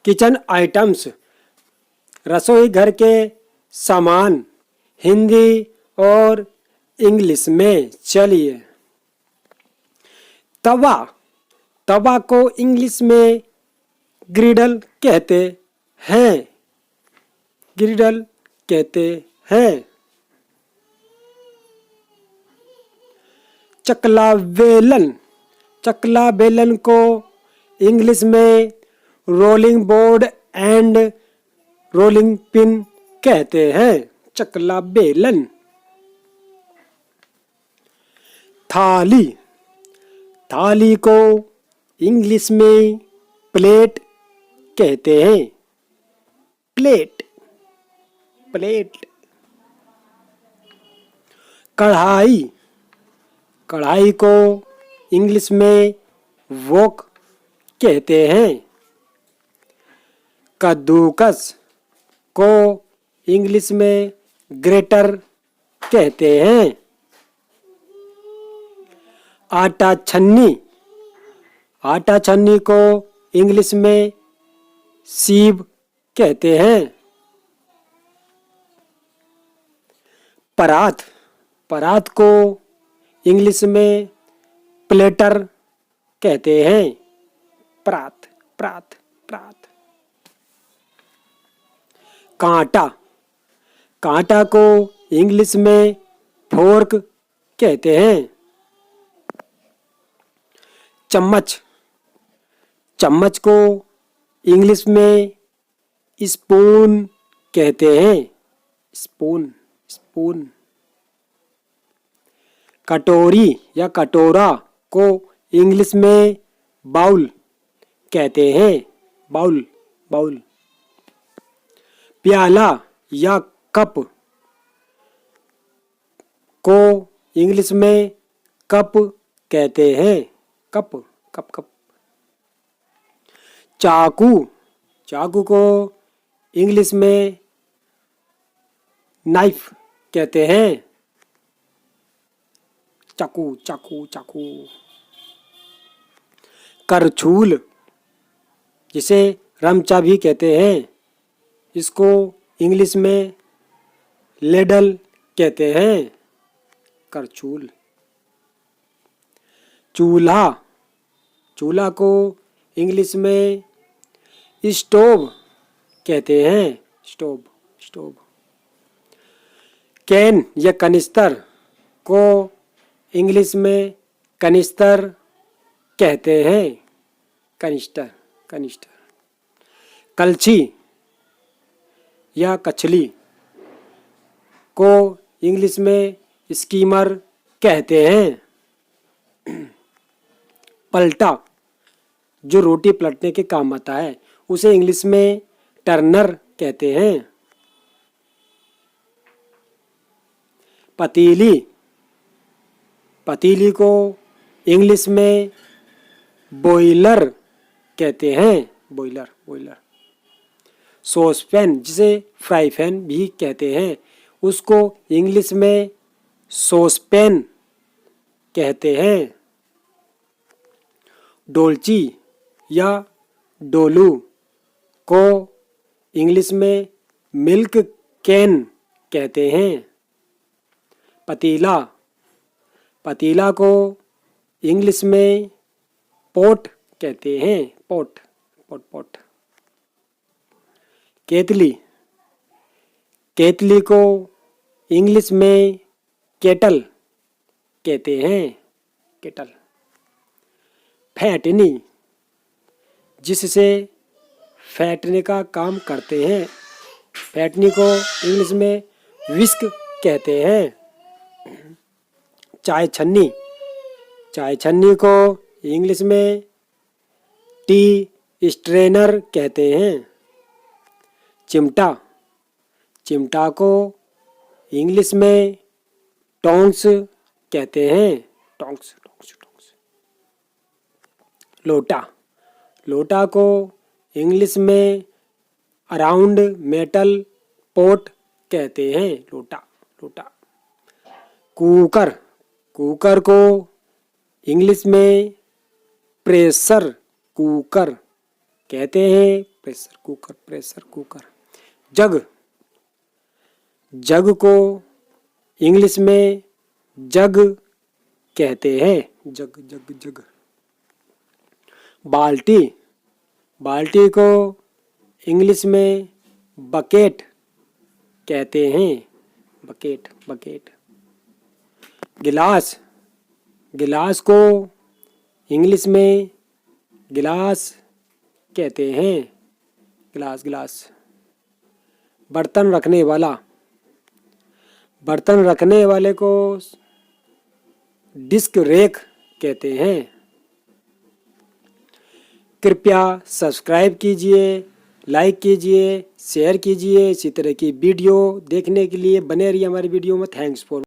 Kitchen items, रसोई घर के सामान, हिंदी और इंग्लिश में। चलिए, तवा, तवा को इंग्लिश में ग्रिडल कहते हैं, ग्रिडल कहते हैं। चकला बेलन, चकला बेलन को इंग्लिश में rolling board and rolling pin कहते हैं। चकला बेलन। थाली, थाली को इंग्लिश में प्लेट कहते हैं, प्लेट, प्लेट। कढ़ाई, कढ़ाई को इंग्लिश में वोक कहते हैं। कद्दूकस को इंग्लिश में ग्रेटर कहते हैं। आटा छन्नी, आटा छन्नी को इंग्लिश में सीव कहते हैं। परात, परात को इंग्लिश में प्लेटर कहते हैं। परात, परात, परात। कांटा, कांटा को इंग्लिश में फोर्क कहते हैं। चम्मच, चम्मच को इंग्लिश में स्पून कहते हैं, स्पून, स्पून। कटोरी या कटोरा को इंग्लिश में बाउल कहते हैं, बाउल, बाउल। प्याला या कप को इंग्लिश में कप कहते हैं, कप, कप, कप। चाकू, चाकू को इंग्लिश में नाइफ कहते हैं। चाकू, चाकू, चाकू। करछूल, जिसे रमचा भी कहते हैं, इसको इंग्लिश में लेडल कहते हैं, करछूल। चूल्हा, चूल्हा को इंग्लिश में स्टोव कहते हैं, स्टोव, स्टोव। कैन या कनिस्तर को इंग्लिश में कनिस्तर कहते हैं, कनिस्टर, कनिस्टर। कलछी या कछली को इंग्लिश में स्कीमर कहते हैं। पलटा, जो रोटी पलटने के काम आता है, उसे इंग्लिश में टर्नर कहते हैं। पतीली, पतीली को इंग्लिश में बॉयलर कहते हैं, बॉयलर, बॉयलर। सॉसपैन, जिसे फ्राई पैन भी कहते हैं, उसको इंग्लिश में सॉसपैन कहते हैं। डोलची या डोलू को इंग्लिश में मिल्क कैन कहते हैं। पतीला, पतीला को इंग्लिश में पॉट कहते हैं, पॉट, पॉट, पॉट। केतली, केतली को इंग्लिश में केटल कहते हैं, केटल। फेंटनी, जिससे फेंटने का काम करते हैं, फेंटनी को इंग्लिश में विस्क कहते हैं। चाय छन्नी, चाय छन्नी को इंग्लिश में टी स्ट्रेनर कहते हैं। चिमटा, चिमटा को इंग्लिश में टोंग्स कहते हैं, टोंग्स, टोंग्स, टोंग्स। लोटा, लोटा को इंग्लिश में अराउंड मेटल पॉट कहते हैं, लोटा, लोटा। कुकर, कुकर को इंग्लिश में प्रेशर कुकर कहते हैं, प्रेशर कुकर, प्रेशर कुकर। जग, जग को इंग्लिश में जग कहते हैं, जग जग जग। बाल्टी, बाल्टी को इंग्लिश में बकेट कहते हैं, बकेट बकेट। गिलास, गिलास को इंग्लिश में गिलास कहते हैं, गिलास गिलास। बर्तन रखने वाला, बर्तन रखने वाले को डिस्क रैक कहते हैं। कृपया सब्सक्राइब कीजिए, लाइक कीजिए, शेयर कीजिए। इसी तरह की वीडियो देखने के लिए बने रहिए हमारी वीडियो में। Thanks for